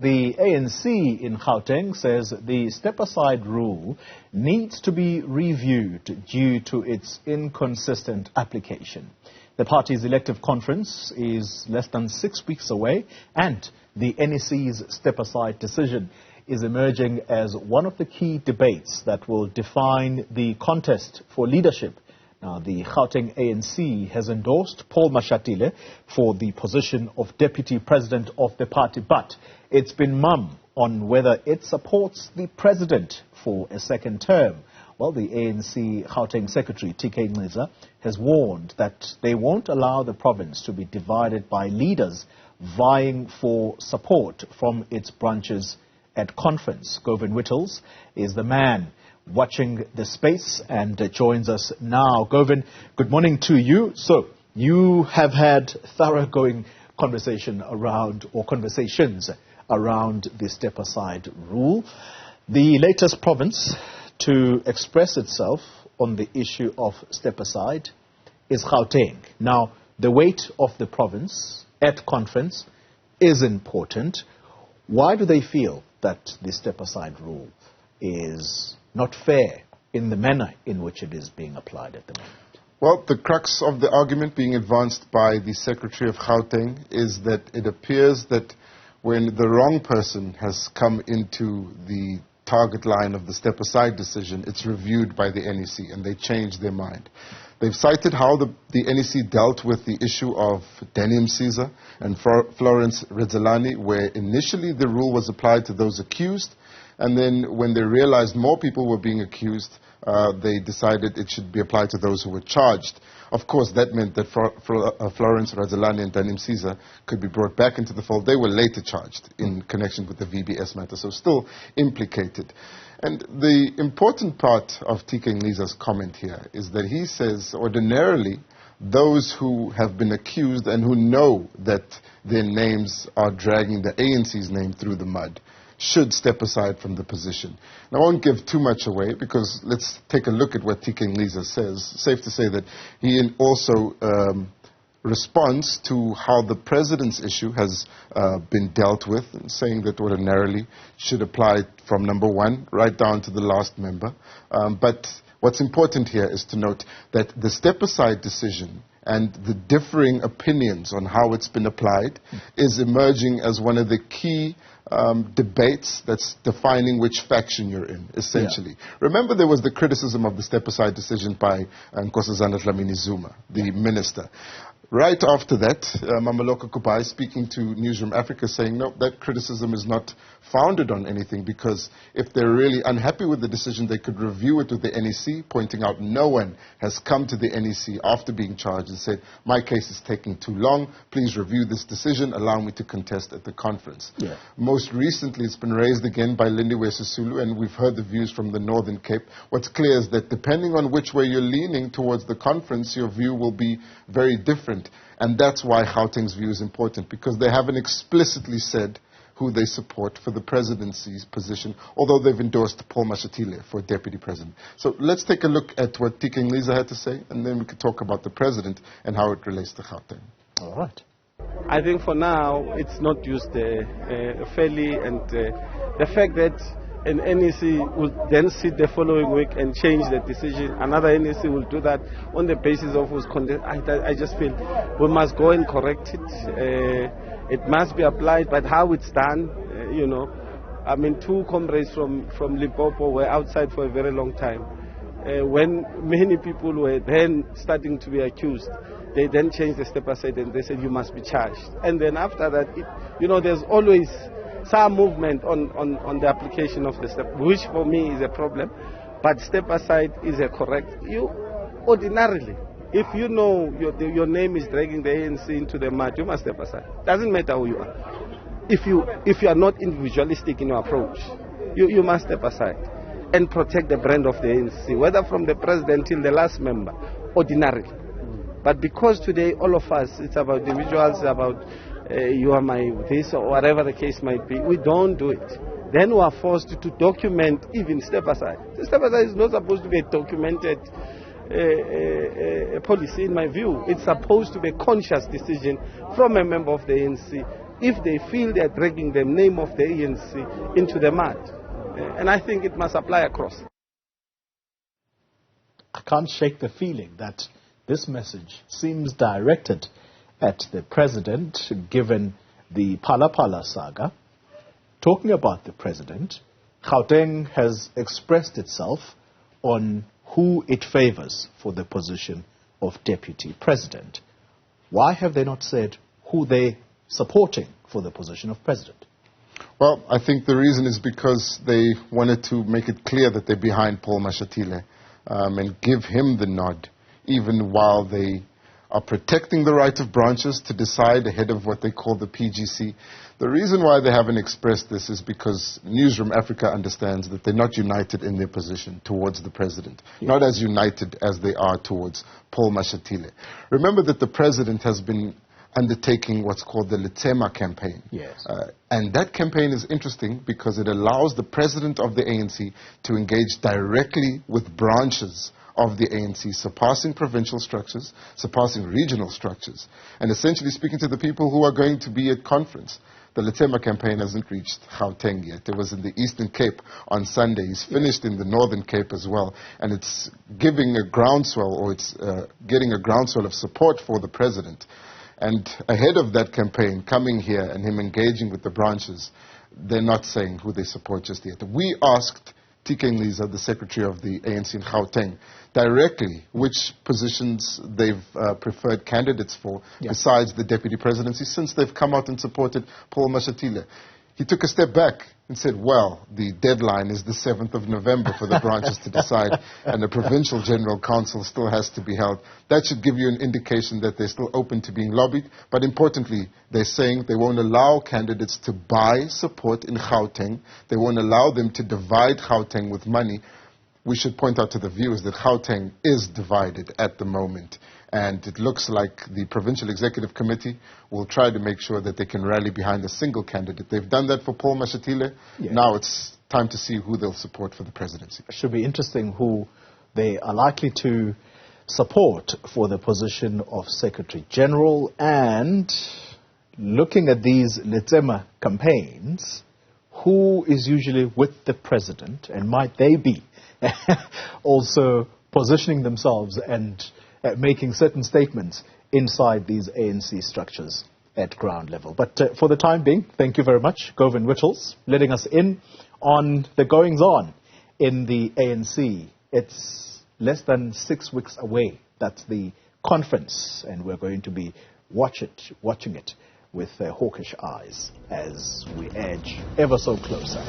The ANC in Gauteng says the step-aside rule needs to be reviewed due to its inconsistent application. The party's elective conference is less than 6 weeks away, and the NEC's step-aside decision is emerging as one of the key debates that will define the contest for leadership. Now, the Gauteng ANC has endorsed Paul Mashatile for the position of Deputy President of the party, but it's been mum on whether it supports the President for a second term. Well, the ANC Gauteng Secretary, TK Nciza, has warned that they won't allow the province to be divided by leaders vying for support from its branches at conference. Govan Whittles is the man watching the space and joins us now. Govan, good morning to you. So, you have had thoroughgoing conversations around the step-aside rule. The latest province to express itself on the issue of step-aside is Gauteng. Now, the weight of the province at conference is important. Why do they feel that the step-aside rule is not fair in the manner in which it is being applied at the moment? Well, the crux of the argument being advanced by the Secretary of Gauteng is that it appears that when the wrong person has come into the target line of the step-aside decision, it's reviewed by the NEC and they change their mind. They've cited how the NEC dealt with the issue of TK Nciza and Florence Rizalani, where initially the rule was applied to those accused, and then when they realized more people were being accused, they decided it should be applied to those who were charged. Of course, that meant that Florence Rizalani and TK Nciza could be brought back into the fold. They were later charged in connection with the VBS matter, so still implicated. And the important part of TK Nciza's comment here is that he says ordinarily those who have been accused and who know that their names are dragging the ANC's name through the mud should step aside from the position. Now, I won't give too much away because let's take a look at what TK Nciza says. Safe to say that he also responds to how the President's issue has been dealt with, and saying that ordinarily should apply from number one right down to the last member. But what's important here is to note that the step-aside decision and the differing opinions on how it's been applied is emerging as one of the key debates that's defining which faction you're in, essentially. Yeah. Remember, there was the criticism of the step-aside decision by Nkosazana Dlamini Zuma, the minister. Right after that, Mameloko Kubai speaking to Newsroom Afrika saying, no, that criticism is not founded on anything, because if they're really unhappy with the decision, they could review it with the NEC, pointing out no one has come to the NEC after being charged and said, my case is taking too long, please review this decision, allow me to contest at the conference. Yeah. Most recently, it's been raised again by Lindiwe Sisulu, and we've heard the views from the Northern Cape. What's clear is that depending on which way you're leaning towards the conference, your view will be very different. And that's why Gauteng's view is important, because they haven't explicitly said who they support for the presidency's position, although they've endorsed Paul Mashatile for deputy president. So let's take a look at what TK Nciza had to say, and then we could talk about the president and how it relates to Gauteng. All right. I think for now it's not used fairly, and the fact that an NEC will then sit the following week and change the decision. Another NEC will do that on the basis of who's contest. I just feel we must go and correct it. It must be applied, but how it's done, you know. I mean, two comrades from Limpopo were outside for a very long time. When many people were then starting to be accused, they then changed the step aside and they said you must be charged. And then after that, there's always some movement on the application of the step, which for me is a problem. But step aside is a correct. You ordinarily, if you know your name is dragging the ANC into the mud, you must step aside. Doesn't matter who you are. If you are not individualistic in your approach, you must step aside and protect the brand of the ANC, whether from the president till the last member, ordinarily. But because today all of us, it's about individuals, about you are my this or whatever the case might be, we don't do it. Then we are forced to document even step aside. The step aside is not supposed to be a documented policy in my view. It's supposed to be a conscious decision from a member of the ANC if they feel they're dragging the name of the ANC into the mud. And I think it must apply across. I can't shake the feeling that this message seems directed at the president, given the Phala Phala saga. Talking about the president, Gauteng has expressed itself on who it favors for the position of deputy president. Why have they not said who they're supporting for the position of president? Well, I think the reason is because they wanted to make it clear that they're behind Paul Mashatile and give him the nod, even while they are protecting the right of branches to decide ahead of what they call the PGC. The reason why they haven't expressed this is because Newsroom Afrika understands that they're not united in their position towards the president, not as united as they are towards Paul Mashatile. Remember that the president has been undertaking what's called the Letsema campaign. Yes. And that campaign is interesting because it allows the president of the ANC to engage directly with branches of the ANC, surpassing provincial structures, surpassing regional structures, and essentially speaking to the people who are going to be at conference. The Letsema campaign hasn't reached Gauteng yet. It was in the Eastern Cape on Sunday. He's finished in the Northern Cape as well. And it's giving a groundswell, or it's getting a groundswell of support for the president. And ahead of that campaign, coming here and him engaging with the branches, they're not saying who they support just yet. We asked TK Nciza, the secretary of the ANC in Gauteng, directly which positions they've preferred candidates for besides the deputy presidency, since they've come out and supported Paul Mashatile. He took a step back and said, well, the deadline is the 7th of November for the branches to decide, and the provincial general council still has to be held. That should give you an indication that they're still open to being lobbied. But importantly, they're saying they won't allow candidates to buy support in Gauteng. They won't allow them to divide Gauteng with money. We should point out to the viewers that Gauteng is divided at the moment. And it looks like the Provincial Executive Committee will try to make sure that they can rally behind a single candidate. They've done that for Paul Mashatile. Yeah. Now it's time to see who they'll support for the presidency. It should be interesting who they are likely to support for the position of Secretary General. And looking at these Letsema campaigns, who is usually with the president, and might they be also positioning themselves and making certain statements inside these ANC structures at ground level. But for the time being, thank you very much, Govan Whittles, letting us in on the goings-on in the ANC. It's less than 6 weeks away. That's the conference, and we're going to be watching it with hawkish eyes as we edge ever so closer.